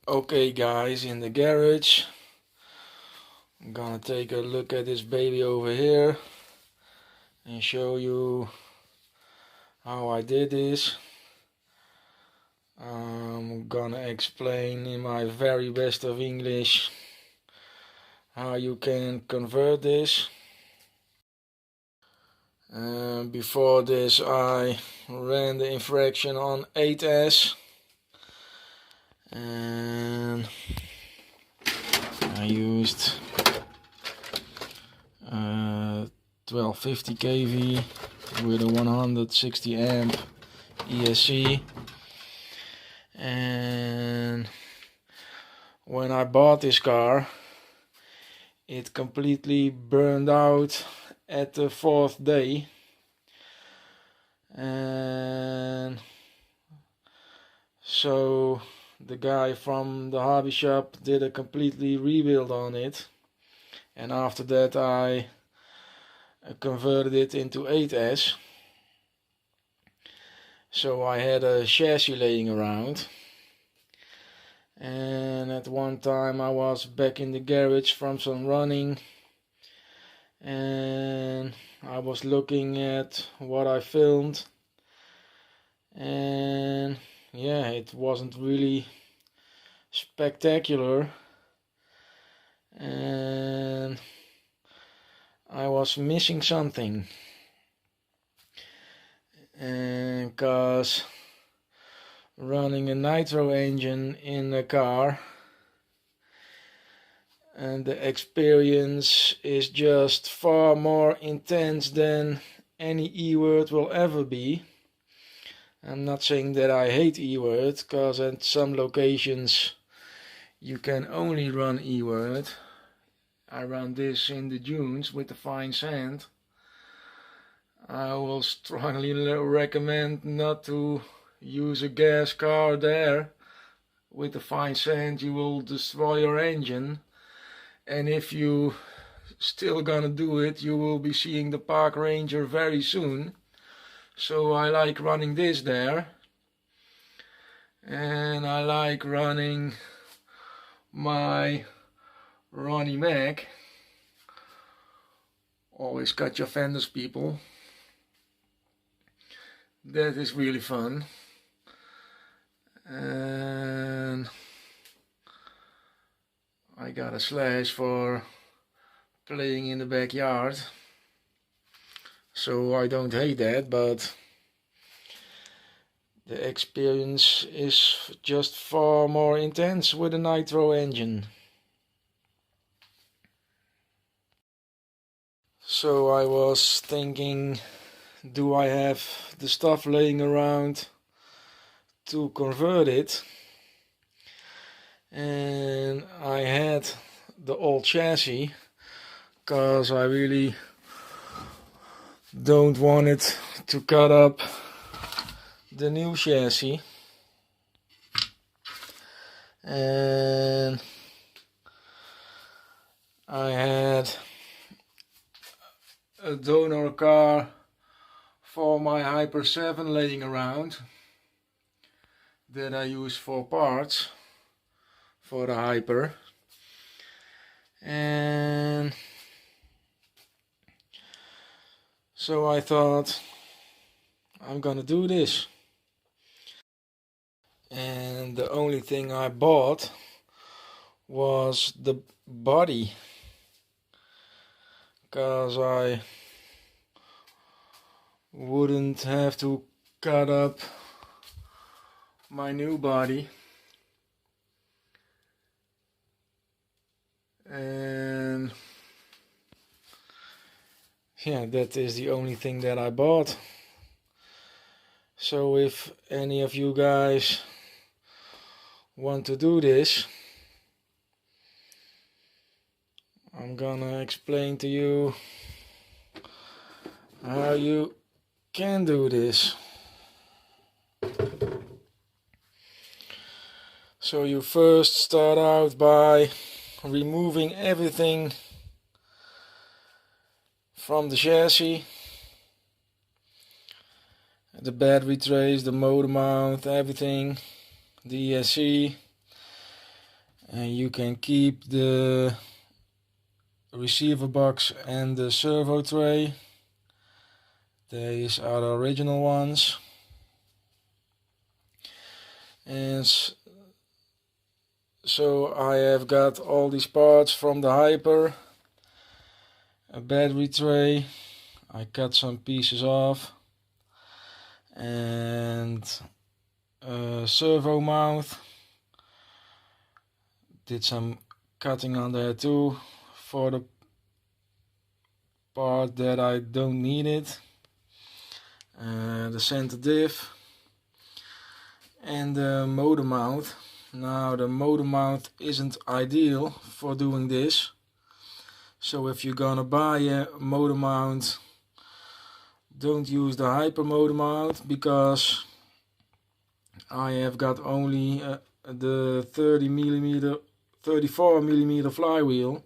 Okay guys, in the garage, I'm gonna take a look at this baby over here and show you how I did this. I'm gonna explain in my very best of English how you can convert this. Before this I ran the infraction on 8S and I used 1250 kV with a 160 amp ESC, and when I bought this car it completely burned out at the 4th day, and so the guy from the hobby shop did a completely rebuild on it, and after that I converted it into 8S. So I had a chassis laying around, and at one time I was back in the garage from some running and I was looking at what I filmed, and yeah, it wasn't really spectacular, and I was missing something, and cause running a nitro engine in a car and the experience is just far more intense than any E-word will ever be. I'm not saying that I hate E-word, cause at some locations you can only run E-word. I run this in the dunes with the fine sand. I will strongly recommend not to use a gas car there. With the fine sand you will destroy your engine, and if you still gonna do it, you will be seeing the Park Ranger very soon. So I like running this there, and I like running my Ronnie Mac. Always cut your fenders, people. That is really fun. And I got a slash for playing in the backyard, so I don't hate that, but the experience is just far more intense with a nitro engine. So I was thinking, do I have the stuff laying around to convert it? And I had the old chassis, because I really don't want it to cut up the new chassis. And I had a donor car for my Hyper 7 laying around that I use for parts for the Hyper, and so I thought, I'm gonna do this. And the only thing I bought was the body, because I wouldn't have to cut up my new body. And yeah, that is the only thing that I bought. So if any of you guys want to do this, I'm gonna explain to you how you can do this. So you first start out by removing everything from the chassis, the battery trays, the motor mount, everything, the ESC, and you can keep the receiver box and the servo tray. These are the original ones. And so I have got all these parts from the Hyper, a battery tray, I cut some pieces off, and a servo mount, did some cutting on there too for the part that I don't need it, the center diff, and the motor mount. Now the motor mount isn't ideal for doing this, so if you're gonna buy a motor mount, don't use the Hyper motor mount, because I have got only the 34mm flywheel,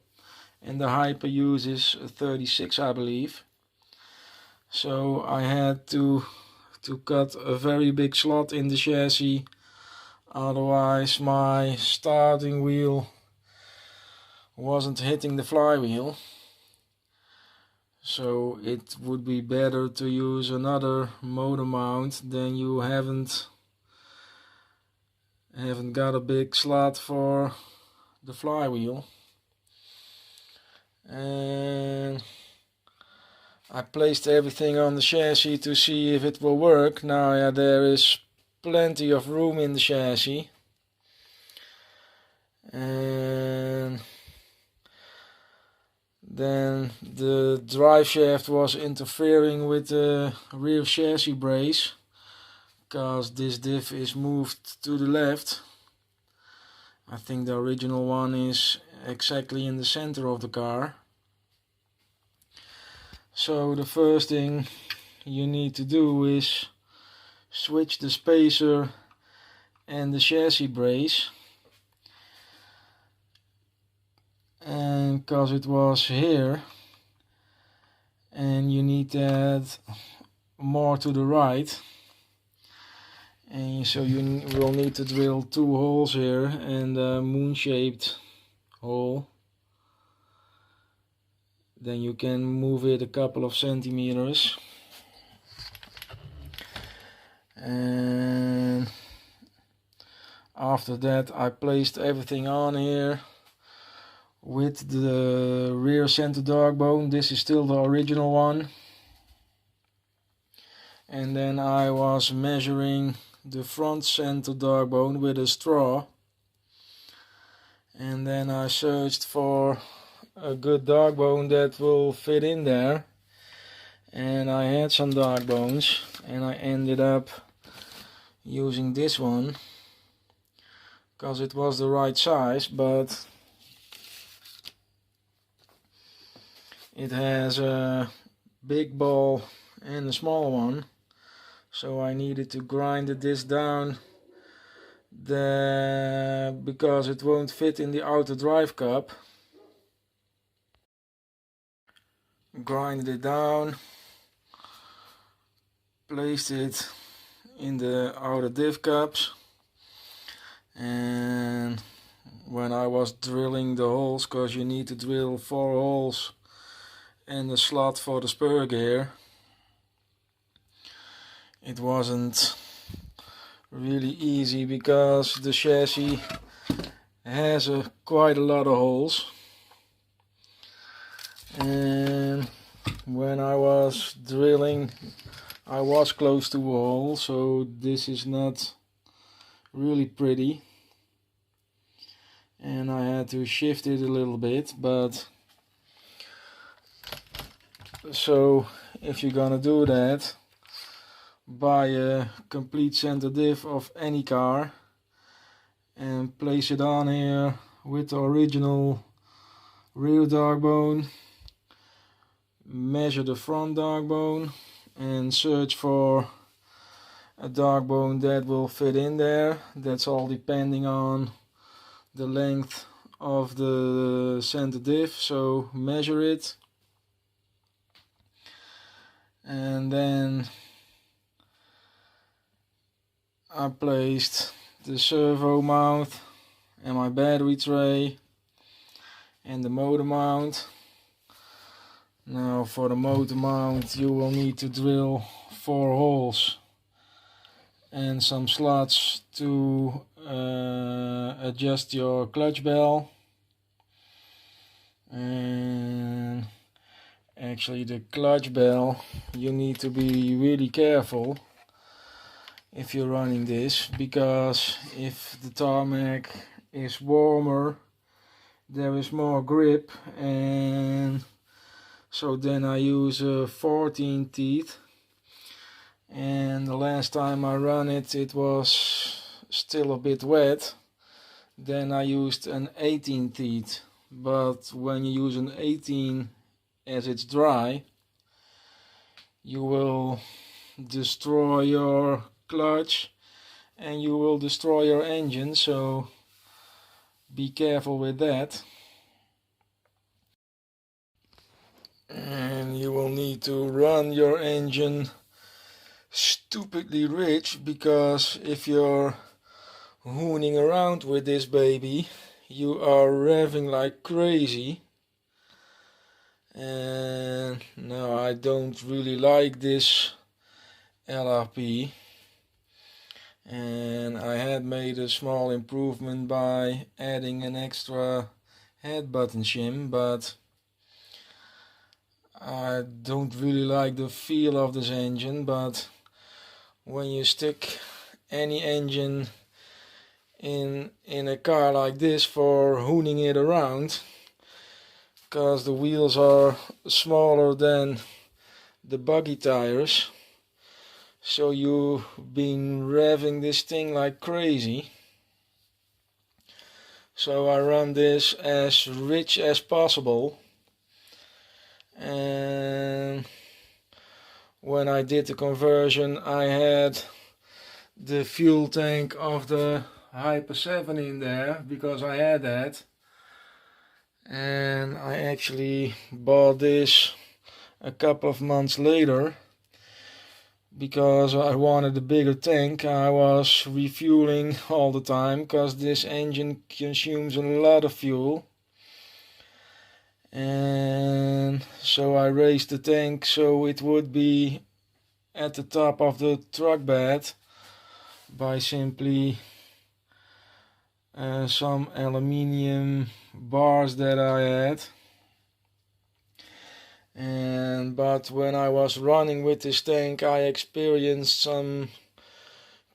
and the Hyper uses a 36, I believe. So I had to cut a very big slot in the chassis, otherwise my starting wheel wasn't hitting the flywheel. So it would be better to use another motor mount than you haven't got a big slot for the flywheel. And I placed everything on the chassis to see if it will work. Now, yeah, there is plenty of room in the chassis, and then the drive shaft was interfering with the rear chassis brace, because this diff is moved to the left. I think the original one is exactly in the center of the car. So the first thing you need to do is switch the spacer and the chassis brace, and because it was here, and you need to add more to the right, and so you will need to drill 2 holes here and a moon-shaped hole. Then you can move it a couple of centimeters, and after that I placed everything on here with the rear center dog bone. This is still the original one. And then I was measuring the front center dog bone with a straw, and then I searched for a good dog bone that will fit in there, and I had some dog bones, and I ended up using this one because it was the right size, but it has a big ball and a small one, so I needed to grind this down because it won't fit in the outer drive cup. Grinded it down, placed it in the outer diff cups, and when I was drilling the holes, because you need to drill 4 holes and a slot for the spur gear, it wasn't really easy because the chassis has quite a lot of holes. And when I was drilling, I was close to a hole, so this is not really pretty, and I had to shift it a little bit. But so if you're gonna do that, buy a complete center diff of any car and place it on here with the original rear dog bone. Measure the front dog bone and search for a dog bone that will fit in there. That's all depending on the length of the center diff, so measure it, and then I placed the servo mount and my battery tray and the motor mount. Now for the motor mount you will need to drill 4 holes and some slots to adjust your clutch bell. And actually the clutch bell, you need to be really careful if you're running this, because if the tarmac is warmer there is more grip, and so then I use a 14 teeth, and the last time I ran it, it was still a bit wet. Then I used an 18 teeth, but when you use an 18 as it's dry, you will destroy your clutch and you will destroy your engine, so be careful with that. And you will need to run your engine stupidly rich, because if you're hooning around with this baby, you are revving like crazy. And no, I don't really like this LRP, and I had made a small improvement by adding an extra head button shim, but I don't really like the feel of this engine. But when you stick any engine in a car like this for hooning it around, because the wheels are smaller than the buggy tires, so you've been revving this thing like crazy. So I run this as rich as possible, and when I did the conversion, I had the fuel tank of the Hyper 7 in there, because I had that. And I actually bought this a couple of months later because I wanted a bigger tank. I was refueling all the time because this engine consumes a lot of fuel. And so I raised the tank so it would be at the top of the truck bed by simply some aluminium bars that I had. But when I was running with this tank, I experienced some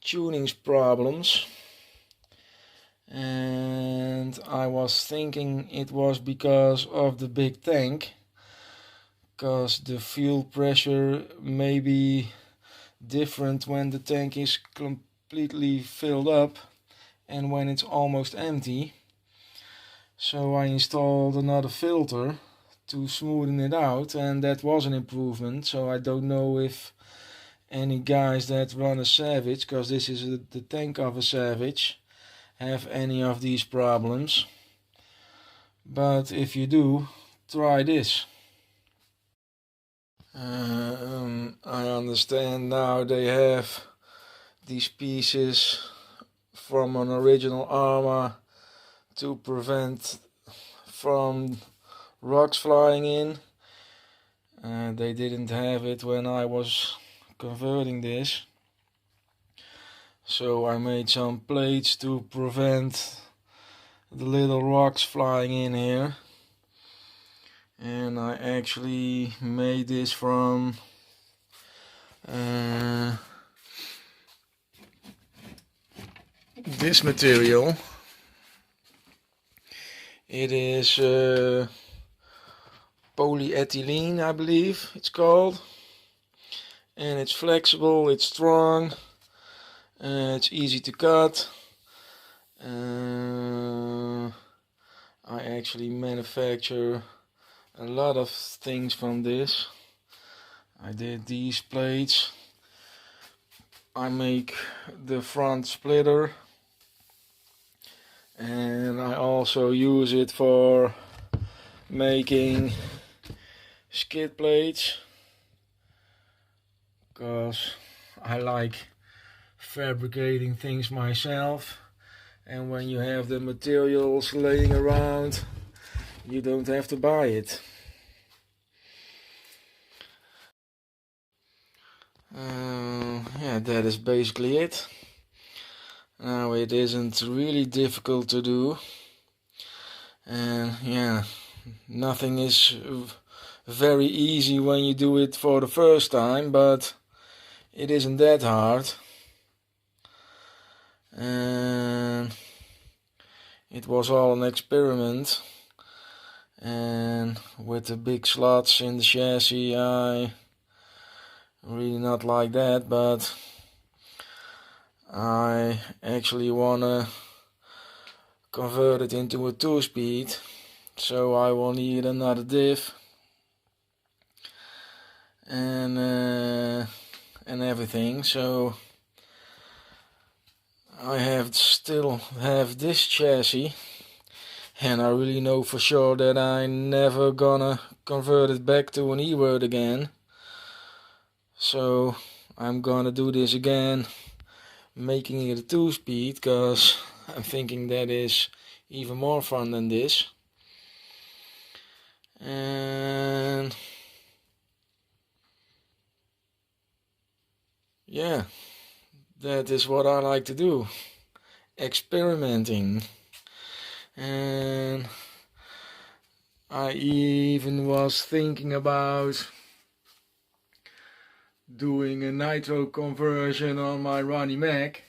tuning problems, and I was thinking it was because of the big tank, because the fuel pressure may be different when the tank is completely filled up and when it's almost empty. So I installed another filter to smoothen it out, and that was an improvement. So I don't know if any guys that run a Savage, because this is the tank of a Savage, have any of these problems. But if you do, try this. I understand now they have these pieces from an original Arma to prevent from rocks flying in. They didn't have it when I was converting this, so I made some plates to prevent the little rocks flying in here. And I actually made this from this material. It is polyethylene, I believe it's called, and it's flexible, it's strong, it's easy to cut. I actually manufacture a lot of things from this. I did these plates. I make the front splitter, and I also use it for making skid plates, because I like fabricating things myself, and when you have the materials laying around, you don't have to buy it. Yeah, that is basically it. Now, it isn't really difficult to do, and yeah, nothing is very easy when you do it for the first time, but it isn't that hard. And it was all an experiment, and with the big slots in the chassis, I really not like that, but I actually wanna convert it into a 2-speed, so I will need another diff and everything. So I still have this chassis, and I really know for sure that I never gonna convert it back to an E-word again. So I'm gonna do this again, making it a 2-speed, because I'm thinking that is even more fun than this. And yeah, that is what I like to do, experimenting. And I even was thinking about doing a nitro conversion on my Ronnie Mac,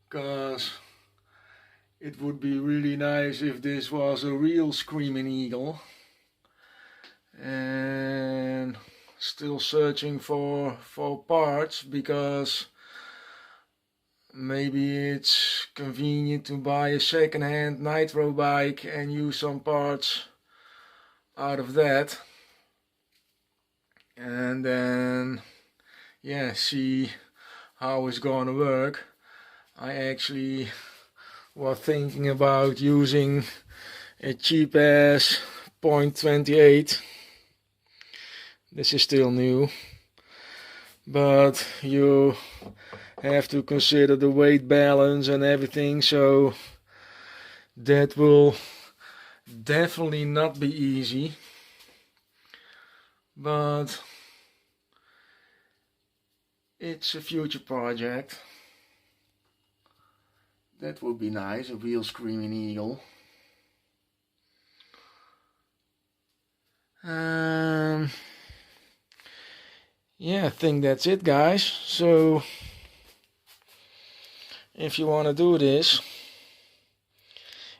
because it would be really nice if this was a real Screaming Eagle. And still searching for parts, because maybe it's convenient to buy a second-hand nitro bike and use some parts out of that. and then yeah, see how it's gonna work. I actually was thinking about using a cheap ass 0.28. This is still new, but you have to consider the weight balance and everything, so that will definitely not be easy. But it's a future project. That would be nice, a real screaming eagle. Yeah, I think that's it, guys. So if you want to do this,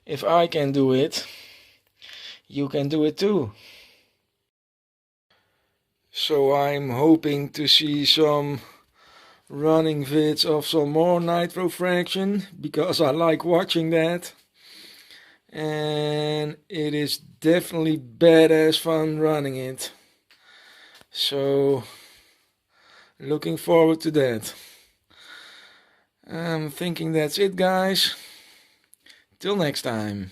if I can do it, you can do it too. So I'm hoping to see some running vids of some more Nitrofraction, because I like watching that, and it is definitely badass fun running it. So looking forward to that. I'm thinking that's it, guys. Till next time.